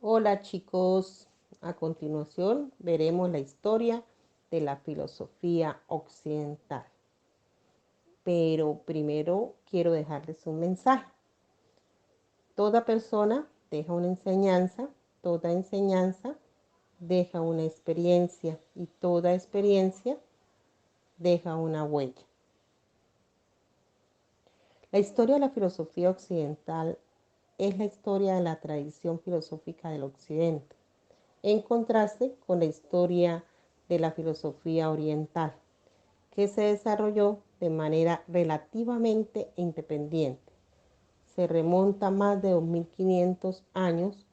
Hola chicos, a continuación veremos la historia de la filosofía occidental. Pero primero quiero dejarles un mensaje. Toda persona deja una enseñanza, toda enseñanza deja una experiencia y toda experiencia deja una huella. La historia de la filosofía occidental es la historia de la tradición filosófica del occidente, en contraste con la historia de la filosofía oriental, que se desarrolló de manera relativamente independiente. Se remonta a más de 2500 años.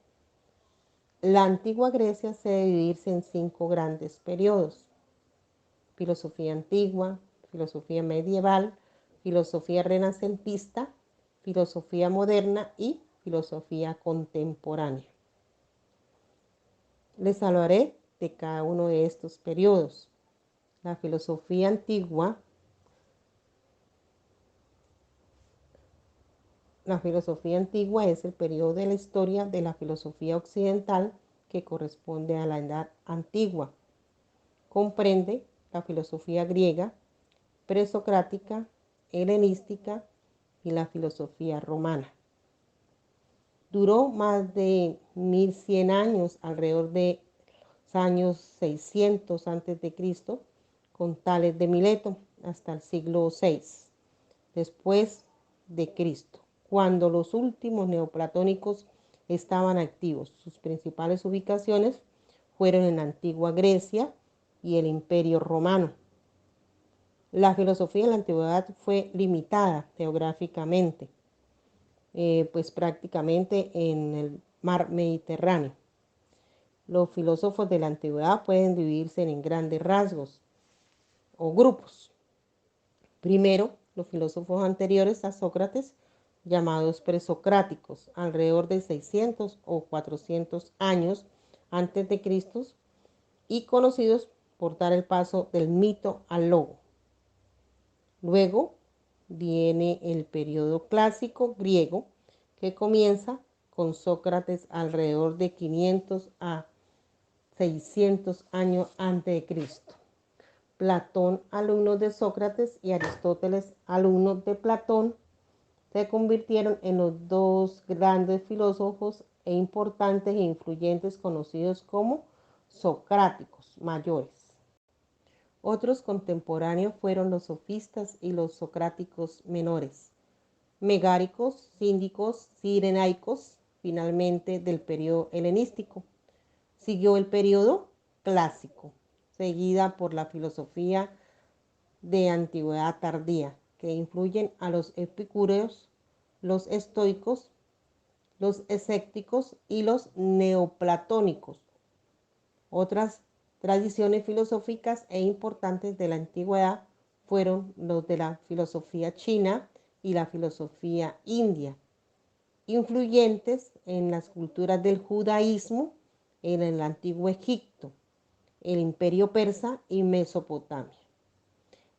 La antigua Grecia se debe dividirse en 5 grandes periodos: filosofía antigua, filosofía medieval, filosofía renacentista, filosofía moderna y filosofía contemporánea. Les hablaré de cada uno de estos periodos. La filosofía antigua. La filosofía antigua es el periodo de la historia de la filosofía occidental que corresponde a la Edad Antigua. Comprende la filosofía griega, presocrática, helenística y la filosofía romana. Duró más de 1100 años, alrededor de los años 600 a.C., con Tales de Mileto, hasta el siglo VI después de Cristo, cuando los últimos neoplatónicos estaban activos. Sus principales ubicaciones fueron en la antigua Grecia y el Imperio Romano. La filosofía en la antigüedad fue limitada geográficamente, pues prácticamente en el mar Mediterráneo. Los filósofos de la antigüedad pueden dividirse en grandes rasgos o grupos. Primero, los filósofos anteriores a Sócrates, llamados presocráticos, alrededor de 600 o 400 años antes de Cristo, y conocidos por dar el paso del mito al logo. Luego viene el periodo clásico griego, que comienza con Sócrates alrededor de 500 a 600 años antes de Cristo. Platón, alumno de Sócrates, y Aristóteles, alumno de Platón, se convirtieron en los dos grandes filósofos e importantes e influyentes conocidos como socráticos mayores. Otros contemporáneos fueron los sofistas y los socráticos menores, megáricos, síndicos, cirenaicos, finalmente del periodo helenístico. Siguió el periodo clásico, seguida por la filosofía de antigüedad tardía, que influyen a los epicúreos, los estoicos, los escépticos y los neoplatónicos. Otras tradiciones filosóficas e importantes de la antigüedad fueron los de la filosofía china y la filosofía india, influyentes en las culturas del judaísmo en el antiguo Egipto, el imperio persa y Mesopotamia.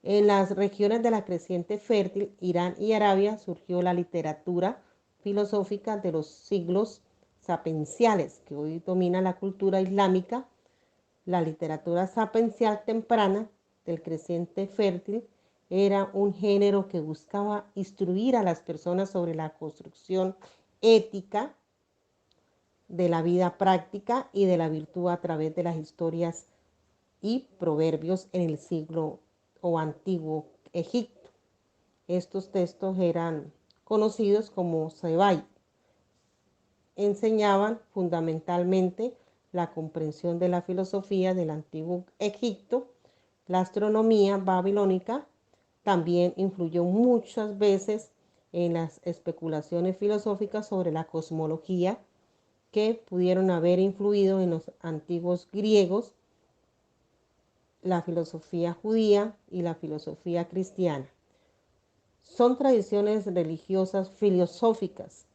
En las regiones de la creciente fértil Irán y Arabia surgió la literatura filosófica de los siglos sapienciales, que hoy domina la cultura islámica. La literatura sapiencial temprana del creciente fértil era un género que buscaba instruir a las personas sobre la construcción ética de la vida práctica y de la virtud a través de las historias y proverbios en el siglo o antiguo Egipto. Estos textos eran conocidos como Sebai. Enseñaban fundamentalmente la comprensión de la filosofía del antiguo Egipto. La astronomía babilónica también influyó muchas veces en las especulaciones filosóficas sobre la cosmología que pudieron haber influido en los antiguos griegos, la filosofía judía y la filosofía cristiana. Son tradiciones religiosas filosóficas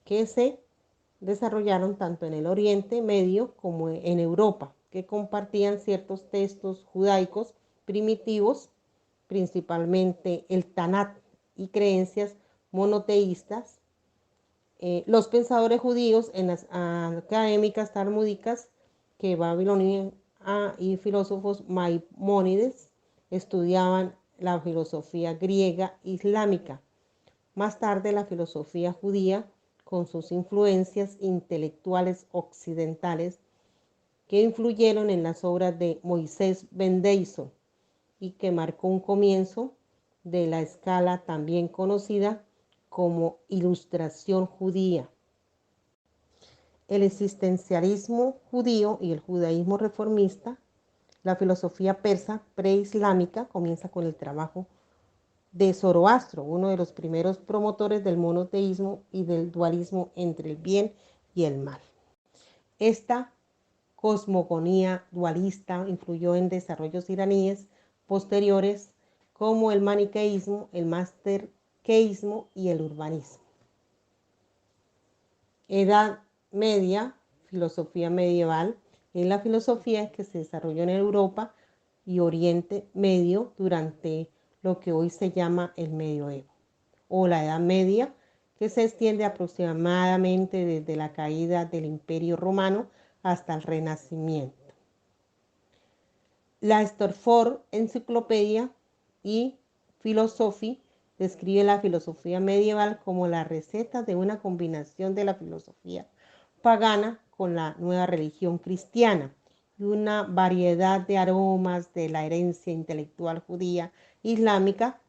que se desarrollaron tanto en el Oriente Medio como en Europa, que compartían ciertos textos judaicos primitivos, principalmente el Tanat, y creencias monoteístas. los pensadores judíos en las académicas talmúdicas que Babilonia y filósofos Maimónides estudiaban la filosofía griega islámica. Más tarde la filosofía judía, con sus influencias intelectuales occidentales, que influyeron en las obras de Moisés ben Deison y que marcó un comienzo de la escala también conocida como Ilustración judía. El existencialismo judío y el judaísmo reformista, la filosofía persa preislámica comienza con el trabajo de Zoroastro, uno de los primeros promotores del monoteísmo y del dualismo entre el bien y el mal. Esta cosmogonía dualista influyó en desarrollos iraníes posteriores como el maniqueísmo, el maniqueísmo y el urbanismo. Edad Media, filosofía medieval, es la filosofía que se desarrolló en Europa y Oriente Medio durante lo que hoy se llama el Medioevo, o la Edad Media, que se extiende aproximadamente desde la caída del Imperio Romano hasta el Renacimiento. La Storford Enciclopedia y Philosophy describe la filosofía medieval como la receta de una combinación de la filosofía pagana con la nueva religión cristiana y una variedad de aromas de la herencia intelectual judía islámica,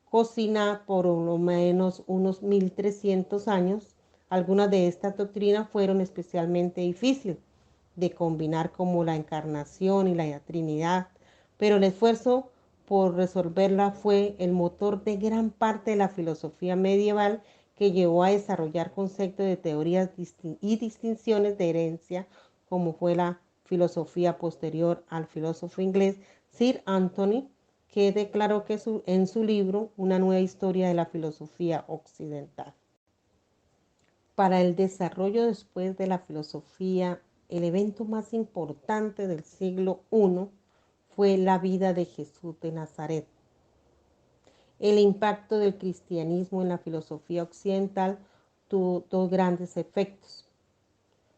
cocina por lo menos unos 1300 años. Algunas de estas doctrinas fueron especialmente difíciles de combinar, como la encarnación y la Trinidad, pero el esfuerzo por resolverla fue el motor de gran parte de la filosofía medieval, que llevó a desarrollar conceptos de teorías y distinciones de herencia, como fue la filosofía posterior al filósofo inglés Sir Anthony, que declaró que en su libro Una nueva historia de la filosofía occidental. Para el desarrollo después de la filosofía, el evento más importante del siglo I fue la vida de Jesús de Nazaret. El impacto del cristianismo en la filosofía occidental tuvo dos grandes efectos.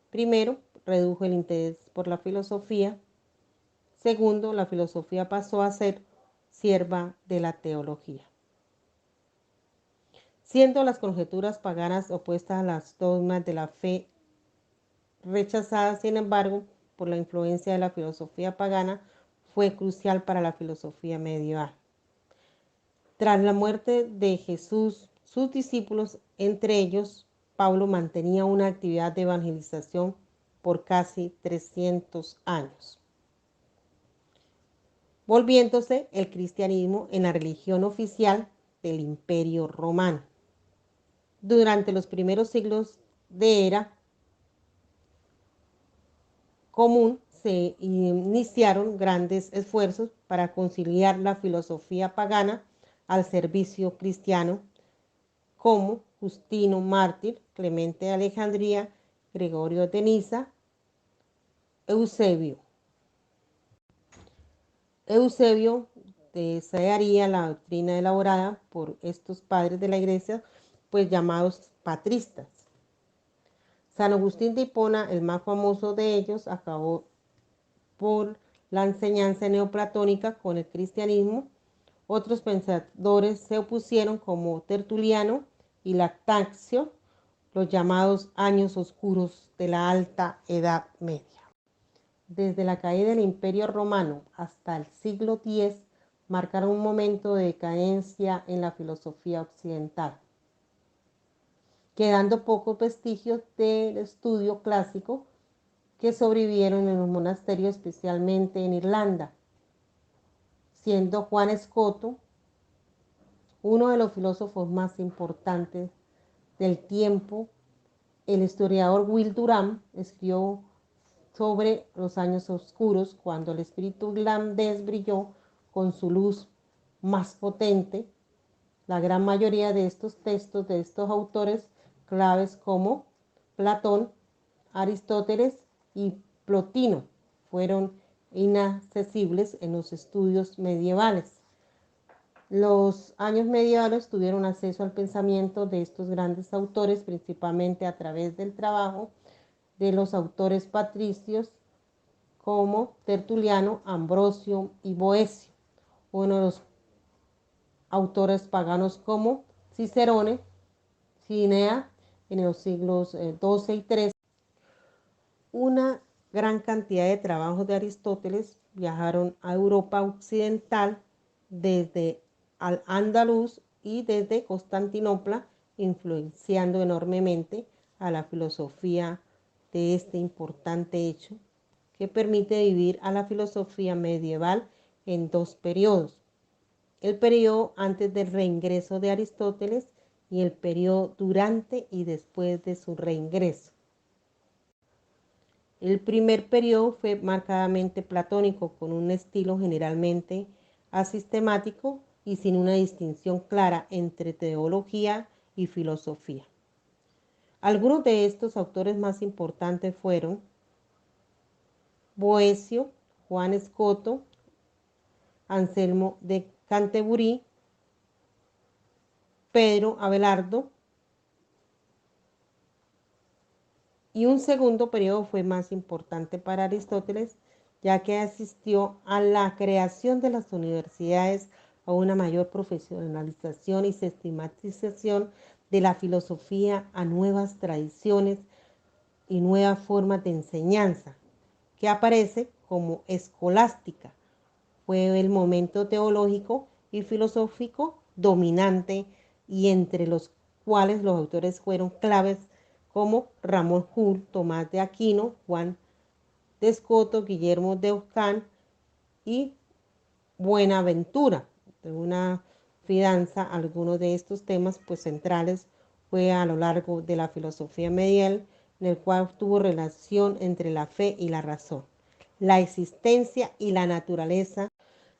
Primero, redujo el interés por la filosofía. Segundo, la filosofía pasó a ser sierva de la teología. Siendo las conjeturas paganas opuestas a las dogmas de la fe rechazadas, sin embargo, por la influencia de la filosofía pagana, fue crucial para la filosofía medieval. Tras la muerte de Jesús, sus discípulos, entre ellos Pablo, mantenía una actividad de evangelización por casi 300 años, volviéndose el cristianismo en la religión oficial del Imperio Romano. Durante los primeros siglos de era común se iniciaron grandes esfuerzos para conciliar la filosofía pagana al servicio cristiano, como Justino Mártir, Clemente de Alejandría, Gregorio de Niza, Eusebio desearía la doctrina elaborada por estos padres de la iglesia, pues llamados patristas. San Agustín de Hipona, el más famoso de ellos, acabó por la enseñanza neoplatónica con el cristianismo. Otros pensadores se opusieron, como Tertuliano y Lactancio, los llamados años oscuros de la Alta Edad Media. Desde la caída del Imperio Romano hasta el siglo X marcaron un momento de decadencia en la filosofía occidental, quedando pocos vestigios del estudio clásico que sobrevivieron en los monasterios, especialmente en Irlanda, siendo Juan Escoto uno de los filósofos más importantes del tiempo. El historiador Will Durant escribió sobre los años oscuros, cuando el espíritu irlandés brilló con su luz más potente. La gran mayoría de estos textos de estos autores claves, como Platón, Aristóteles y Plotino, fueron inaccesibles en los estudios medievales. Los años medievales tuvieron acceso al pensamiento de estos grandes autores, principalmente a través del trabajo de los autores patricios como Tertuliano, Ambrosio y Boecio, uno de los autores paganos como Cicerone, Cinea, en los siglos XII y XIII. Una gran cantidad de trabajos de Aristóteles viajaron a Europa occidental desde Al-Ándalus y desde Constantinopla, influenciando enormemente a la filosofía de este importante hecho que permite dividir a la filosofía medieval en dos periodos: el periodo antes del reingreso de Aristóteles y el periodo durante y después de su reingreso. El primer periodo fue marcadamente platónico, con un estilo generalmente asistemático y sin una distinción clara entre teología y filosofía. Algunos de estos autores más importantes fueron Boecio, Juan Escoto, Anselmo de Canterbury, Pedro Abelardo, y un segundo periodo fue más importante para Aristóteles, ya que asistió a la creación de las universidades, a una mayor profesionalización y sistematización de la filosofía, a nuevas tradiciones y nuevas formas de enseñanza, que aparece como escolástica. Fue el momento teológico y filosófico dominante, y entre los cuales los autores fueron claves como Ramón Llull, Tomás de Aquino, Juan de Escoto, Guillermo de Ockham y Buenaventura. De una fianza, algunos de estos temas pues centrales fue a lo largo de la filosofía medieval, en el cual tuvo relación entre la fe y la razón, la existencia y la naturaleza,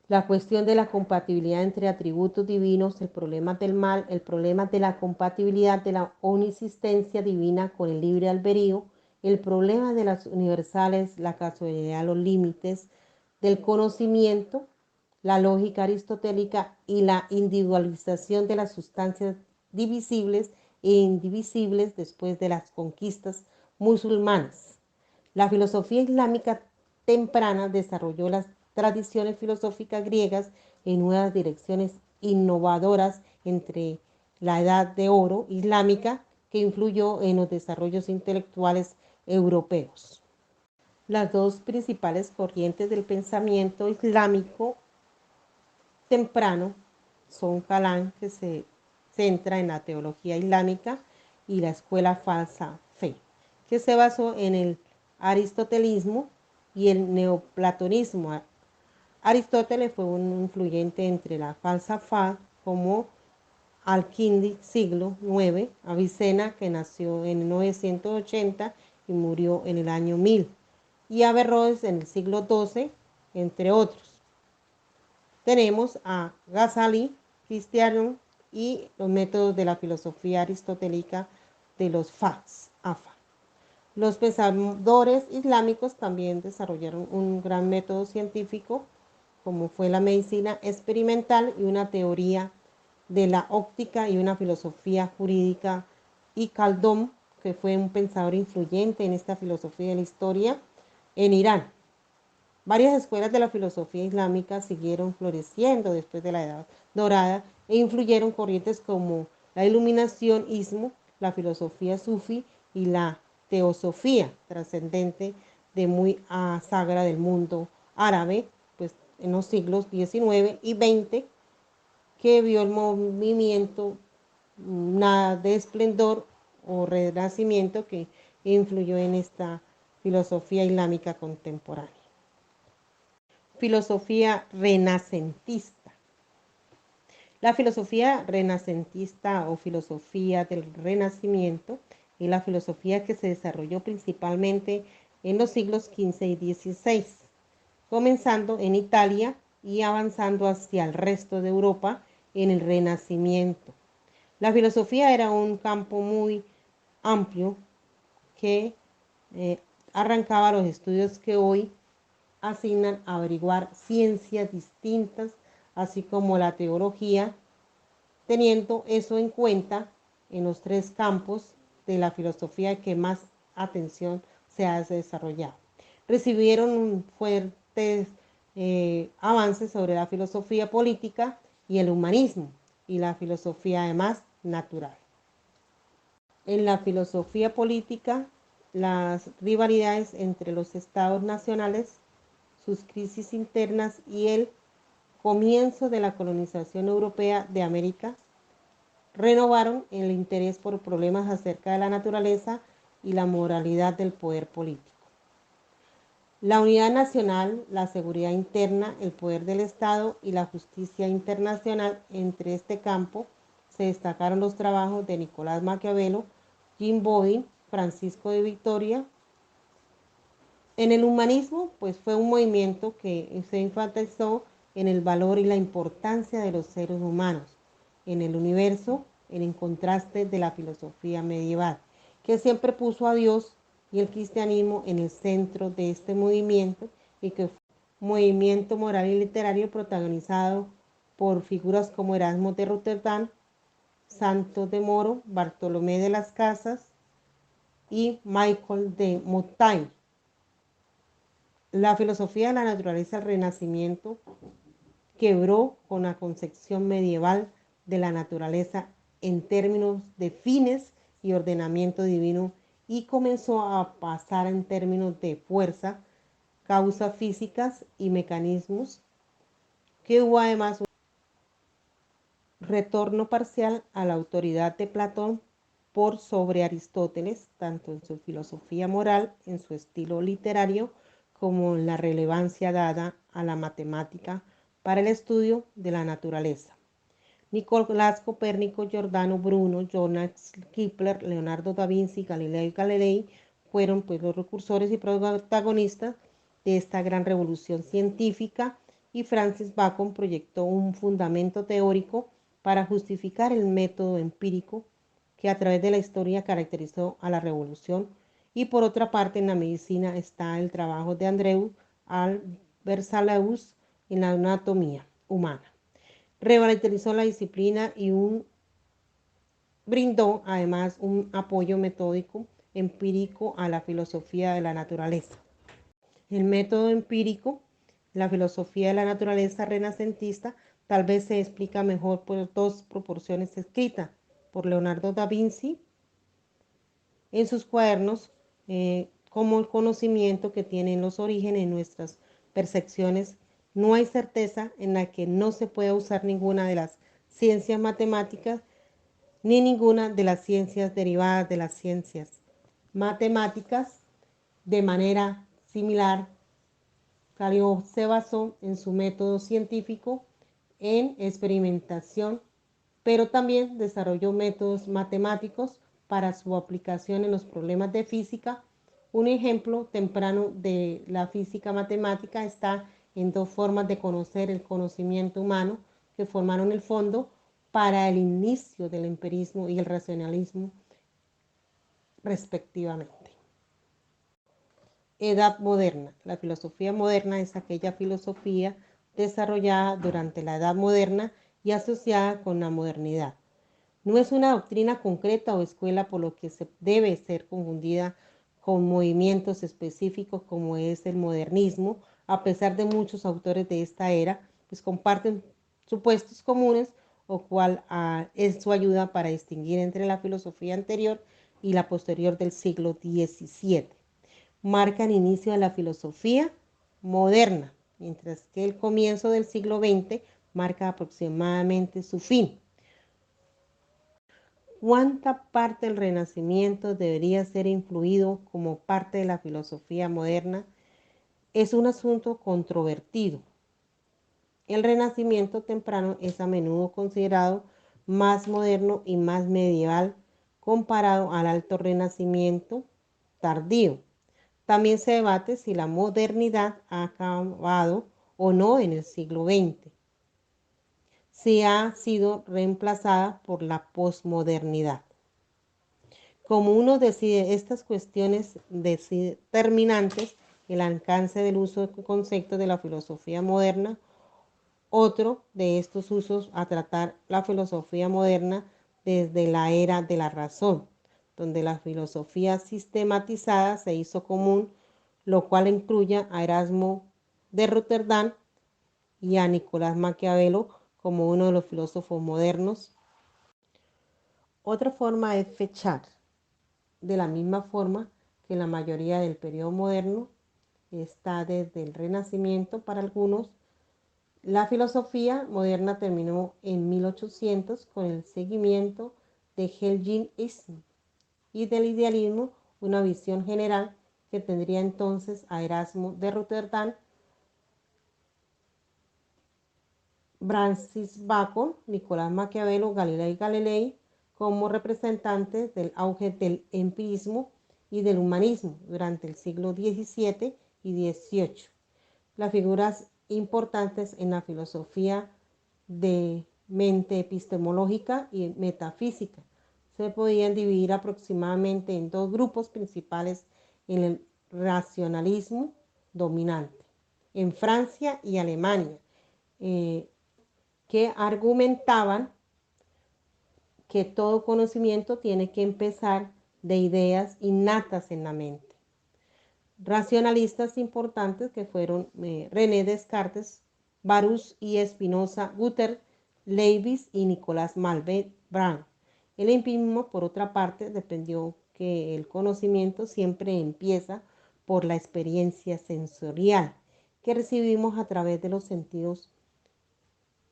la cuestión de la compatibilidad entre atributos divinos, el problema del mal, el problema de la compatibilidad de la onixistencia divina con el libre albedrío, el problema de las universales, la casualidad, los límites del conocimiento, la lógica aristotélica y la individualización de las sustancias divisibles e indivisibles después de las conquistas musulmanas. La filosofía islámica temprana desarrolló las tradiciones filosóficas griegas en nuevas direcciones innovadoras entre la Edad de Oro islámica, que influyó en los desarrollos intelectuales europeos. Las dos principales corrientes del pensamiento islámico temprano son Kalam, que se centra en la teología islámica, y la escuela falsa fe, que se basó en el aristotelismo y el neoplatonismo. Aristóteles fue un influyente entre la falsa fe, como Al-Kindi, siglo IX, Avicena, que nació en 980 y murió en el año 1000, y Averroes en el siglo XII, entre otros. Tenemos a Ghazali, Cristiano, y los métodos de la filosofía aristotélica de los falsafa. Los pensadores islámicos también desarrollaron un gran método científico, como fue la medicina experimental y una teoría de la óptica y una filosofía jurídica, y Khaldun, que fue un pensador influyente en esta filosofía de la historia en Irán. Varias escuelas de la filosofía islámica siguieron floreciendo después de la Edad Dorada e influyeron corrientes como la iluminación, ismo, la filosofía sufí y la teosofía trascendente de muy sagra del mundo árabe, pues en los siglos XIX y XX, que vio el movimiento nada de esplendor o renacimiento que influyó en esta filosofía islámica contemporánea. Filosofía renacentista. La filosofía renacentista o filosofía del Renacimiento es la filosofía que se desarrolló principalmente en los siglos XV y XVI, comenzando en Italia y avanzando hacia el resto de Europa en el Renacimiento. La filosofía era un campo muy amplio que arrancaba los estudios que hoy asignan a averiguar ciencias distintas así como la teología, teniendo eso en cuenta en los tres campos de la filosofía que más atención se ha desarrollado. Recibieron fuertes avances sobre la filosofía política y el humanismo, y la filosofía además natural. En la filosofía política, las rivalidades entre los estados nacionales, sus crisis internas y el comienzo de la colonización europea de América renovaron el interés por problemas acerca de la naturaleza y la moralidad del poder político. La unidad nacional, la seguridad interna, el poder del Estado y la justicia internacional. Entre este campo se destacaron los trabajos de Nicolás Maquiavelo, Jean Bodin, Francisco de Vitoria. En el humanismo, pues fue un movimiento que se enfatizó en el valor y la importancia de los seres humanos en el universo, en el contraste de la filosofía medieval, que siempre puso a Dios y el cristianismo en el centro de este movimiento, y que fue un movimiento moral y literario protagonizado por figuras como Erasmo de Rotterdam, Santos de Moro, Bartolomé de las Casas y Michael de Montaigne. La filosofía de la naturaleza del Renacimiento quebró con la concepción medieval de la naturaleza en términos de fines y ordenamiento divino, y comenzó a pasar en términos de fuerza, causas físicas y mecanismos, que hubo además un retorno parcial a la autoridad de Platón por sobre Aristóteles, tanto en su filosofía moral, en su estilo literario, como en la relevancia dada a la matemática para el estudio de la naturaleza. Nicolás Copérnico, Giordano Bruno, Johannes Kepler, Leonardo da Vinci, Galileo Galilei fueron pues los precursores y protagonistas de esta gran revolución científica, y Francis Bacon proyectó un fundamento teórico para justificar el método empírico que a través de la historia caracterizó a la revolución. Y por otra parte, en la medicina está el trabajo de Andreu Berzelius en la anatomía humana. Revitalizó la disciplina y brindó además un apoyo metódico empírico a la filosofía de la naturaleza. El método empírico, la filosofía de la naturaleza renacentista, tal vez se explica mejor por dos proporciones escritas por Leonardo da Vinci en sus cuadernos, como el conocimiento que tienen los orígenes en nuestras percepciones. No hay certeza en la que no se pueda usar ninguna de las ciencias matemáticas ni ninguna de las ciencias derivadas de las ciencias matemáticas de manera similar. Galileo se basó en su método científico en experimentación, pero también desarrolló métodos matemáticos para su aplicación en los problemas de física. Un ejemplo temprano de la física matemática está en dos formas de conocer el conocimiento humano que formaron el fondo para el inicio del empirismo y el racionalismo, respectivamente. Edad moderna. La filosofía moderna es aquella filosofía desarrollada durante la Edad Moderna y asociada con la modernidad. No es una doctrina concreta o escuela, por lo que se debe ser confundida con movimientos específicos como es el modernismo, a pesar de muchos autores de esta era, pues comparten supuestos comunes, o cual es su ayuda para distinguir entre la filosofía anterior y la posterior del siglo XVII. Marca el inicio de la filosofía moderna, mientras que el comienzo del siglo XX marca aproximadamente su fin. ¿Cuánta parte del Renacimiento debería ser incluido como parte de la filosofía moderna? Es un asunto controvertido. El Renacimiento temprano es a menudo considerado más moderno y más medieval comparado al Alto Renacimiento tardío. También se debate si la modernidad ha acabado o no en el siglo XX, si ha sido reemplazada por la posmodernidad. Como uno decide estas cuestiones determinantes, el alcance del uso de conceptos de la filosofía moderna otro de estos usos a tratar la filosofía moderna desde la era de la razón, donde la filosofía sistematizada se hizo común, lo cual incluye a Erasmo de Rotterdam y a Nicolás Maquiavelo como uno de los filósofos modernos. Otra forma es fechar, de la misma forma que la mayoría del periodo moderno está desde el Renacimiento para algunos. La filosofía moderna terminó en 1800 con el seguimiento de Hellenismo y del idealismo, una visión general que tendría entonces a Erasmo de Rotterdam, Francis Bacon, Nicolás Maquiavelo, Galileo Galilei como representantes del auge del empirismo y del humanismo durante el siglo XVII y XVIII. Las figuras importantes en la filosofía de mente epistemológica y metafísica se podían dividir aproximadamente en dos grupos principales en el racionalismo dominante en Francia y Alemania, que argumentaban que todo conocimiento tiene que empezar de ideas innatas en la mente. Racionalistas importantes que fueron René Descartes, Baruch y Spinoza, Guter, Leibniz y Nicolás Malebranche. El empirismo, por otra parte, defendió que el conocimiento siempre empieza por la experiencia sensorial que recibimos a través de los sentidos.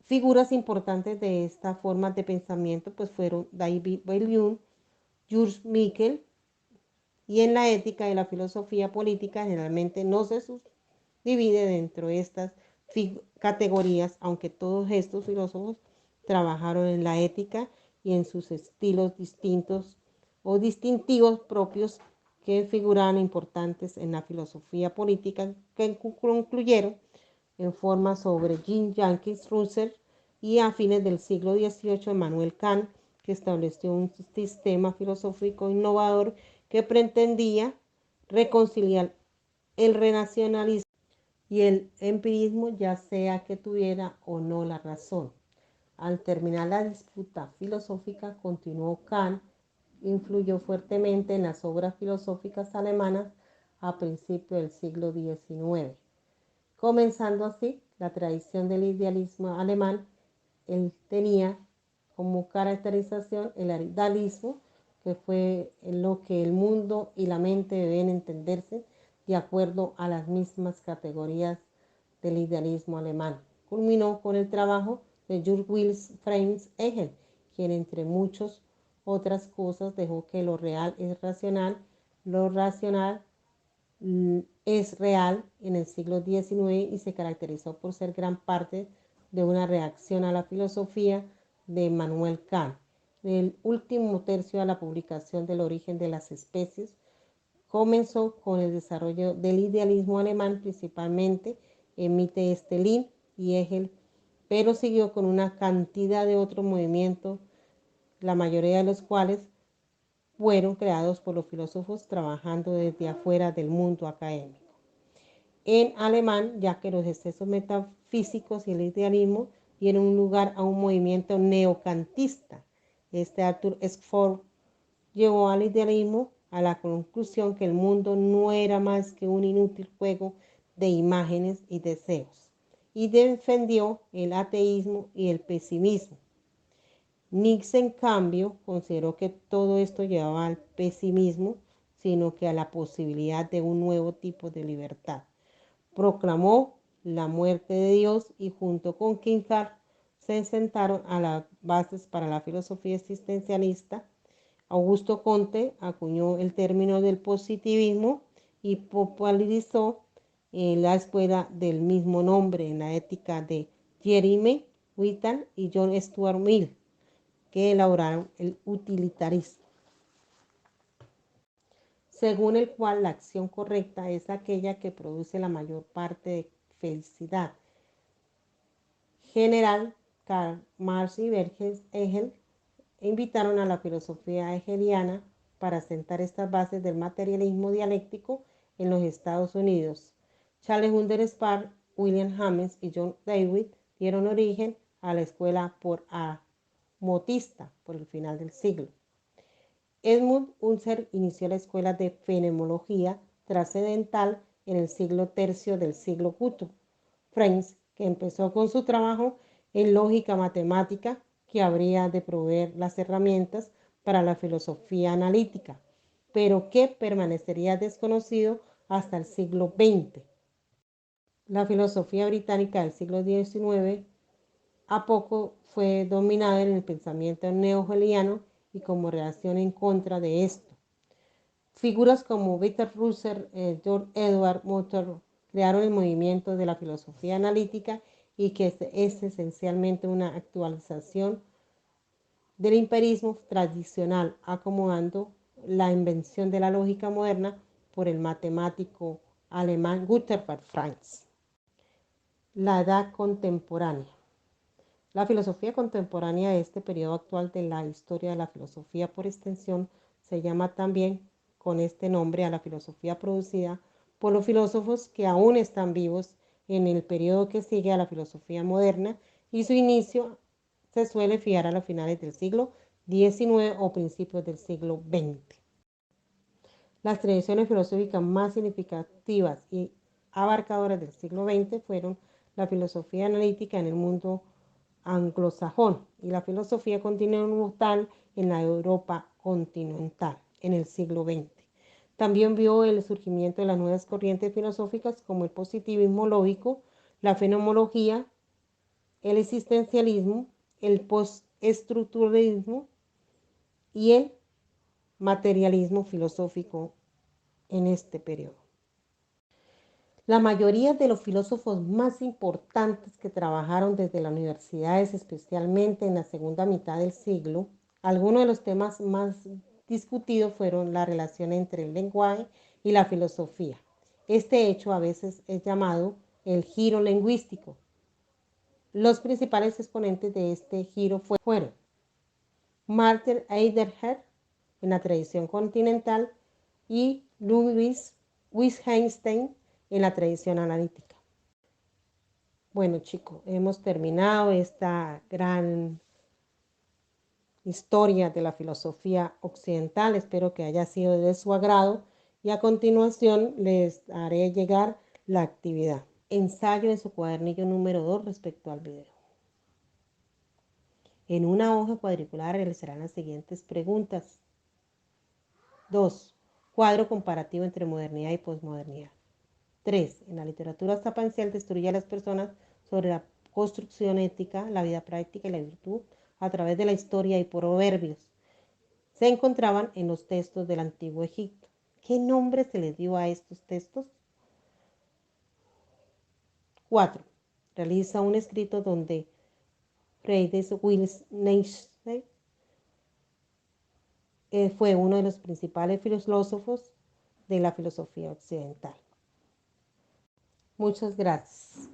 Figuras importantes de esta forma de pensamiento pues fueron David Hume, Jules Michel, y en la ética y la filosofía política generalmente no se subdivide dentro de estas categorías, aunque todos estos filósofos trabajaron en la ética y en sus estilos distintos o distintivos propios que figuraban importantes en la filosofía política, que concluyeron en forma sobre Jean-Jacques Rousseau y a fines del siglo XVIII Emmanuel Kant, que estableció un sistema filosófico innovador que pretendía reconciliar el renacionalismo y el empirismo, ya sea que tuviera o no la razón. Al terminar la disputa filosófica, continuó Kant, influyó fuertemente en las obras filosóficas alemanas a principios del siglo XIX, comenzando así la tradición del idealismo alemán. Él tenía como caracterización el idealismo, que fue en lo que el mundo y la mente deben entenderse de acuerdo a las mismas categorías del idealismo alemán. Culminó con el trabajo de Georg Wilhelm Friedrich Hegel, quien entre muchas otras cosas dejó que lo real es racional, lo racional es real en el siglo XIX y se caracterizó por ser gran parte de una reacción a la filosofía de Immanuel Kant. En el último tercio de la publicación del origen de las especies comenzó con el desarrollo del idealismo alemán, principalmente emite Stalin y Hegel, pero siguió con una cantidad de otros movimientos, la mayoría de los cuales fueron creados por los filósofos trabajando desde afuera del mundo académico. En alemán, ya que los excesos metafísicos y el idealismo dieron lugar a un movimiento neocantista. Arthur Schroeder llevó al idealismo a la conclusión que el mundo no era más que un inútil juego de imágenes y deseos, y defendió el ateísmo y el pesimismo. Nietzsche, en cambio, consideró que todo esto llevaba al pesimismo, sino que a la posibilidad de un nuevo tipo de libertad. Proclamó la muerte de Dios y junto con Kierkegaard se sentaron a las bases para la filosofía existencialista. Augusto Comte acuñó el término del positivismo y popularizó la escuela del mismo nombre en la ética de Jeremy Bentham y John Stuart Mill, que elaboraron el utilitarismo, según el cual la acción correcta es aquella que produce la mayor parte de felicidad. General Karl Marx y Friedrich Hegel invitaron a la filosofía hegeliana para sentar estas bases del materialismo dialéctico en los Estados Unidos. Charles Hunter Sparks, William James y John Dewey dieron origen a la escuela motista por el final del siglo. Edmund Husserl inició la escuela de fenomenología trascendental en el siglo III del siglo Guto Franz, que empezó con su trabajo en lógica matemática que habría de proveer las herramientas para la filosofía analítica, pero que permanecería desconocido hasta el siglo XX. La filosofía británica del siglo XIX a poco fue dominada en el pensamiento neohegeliano y como reacción en contra de esto. Figuras como Bertrand Russell, George Edward Moore crearon el movimiento de la filosofía analítica y que es esencialmente una actualización del empirismo tradicional, acomodando la invención de la lógica moderna por el matemático alemán Rutherford Franz. La edad contemporánea. La filosofía contemporánea de este periodo actual de la historia de la filosofía por extensión se llama también con este nombre a la filosofía producida por los filósofos que aún están vivos en el periodo que sigue a la filosofía moderna y su inicio se suele fijar a los finales del siglo XIX o principios del siglo XX. Las tradiciones filosóficas más significativas y abarcadoras del siglo XX fueron la filosofía analítica en el mundo anglosajón y la filosofía continental en la Europa continental en el siglo XX. También vio el surgimiento de las nuevas corrientes filosóficas como el positivismo lógico, la fenomenología, el existencialismo, el postestructuralismo y el materialismo filosófico en este periodo. La mayoría de los filósofos más importantes que trabajaron desde las universidades, especialmente en la segunda mitad del siglo, algunos de los temas más discutidos fueron la relación entre el lenguaje y la filosofía. Este hecho a veces es llamado el giro lingüístico. Los exponentes de este giro fueron Martin Heidegger en la tradición continental y Ludwig Wittgenstein en la tradición analítica. Bueno, chicos, hemos terminado esta gran historia de la filosofía occidental. Espero que haya sido de su agrado y a continuación les haré llegar la actividad. Ensayo en su cuadernillo número 2 respecto al video. En una hoja cuadricular realizarán las siguientes preguntas. 2. Cuadro comparativo entre modernidad y posmodernidad. 3. En la literatura sapiensal destruye a las personas sobre la construcción ética, la vida práctica y la virtud a través de la historia y proverbios. Se encontraban en los textos del Antiguo Egipto. ¿Qué nombre se les dio a estos textos? 4. Realiza un escrito donde Friedrich Wilhelm Nietzsche fue uno de los principales filósofos de la filosofía occidental. Muchas gracias.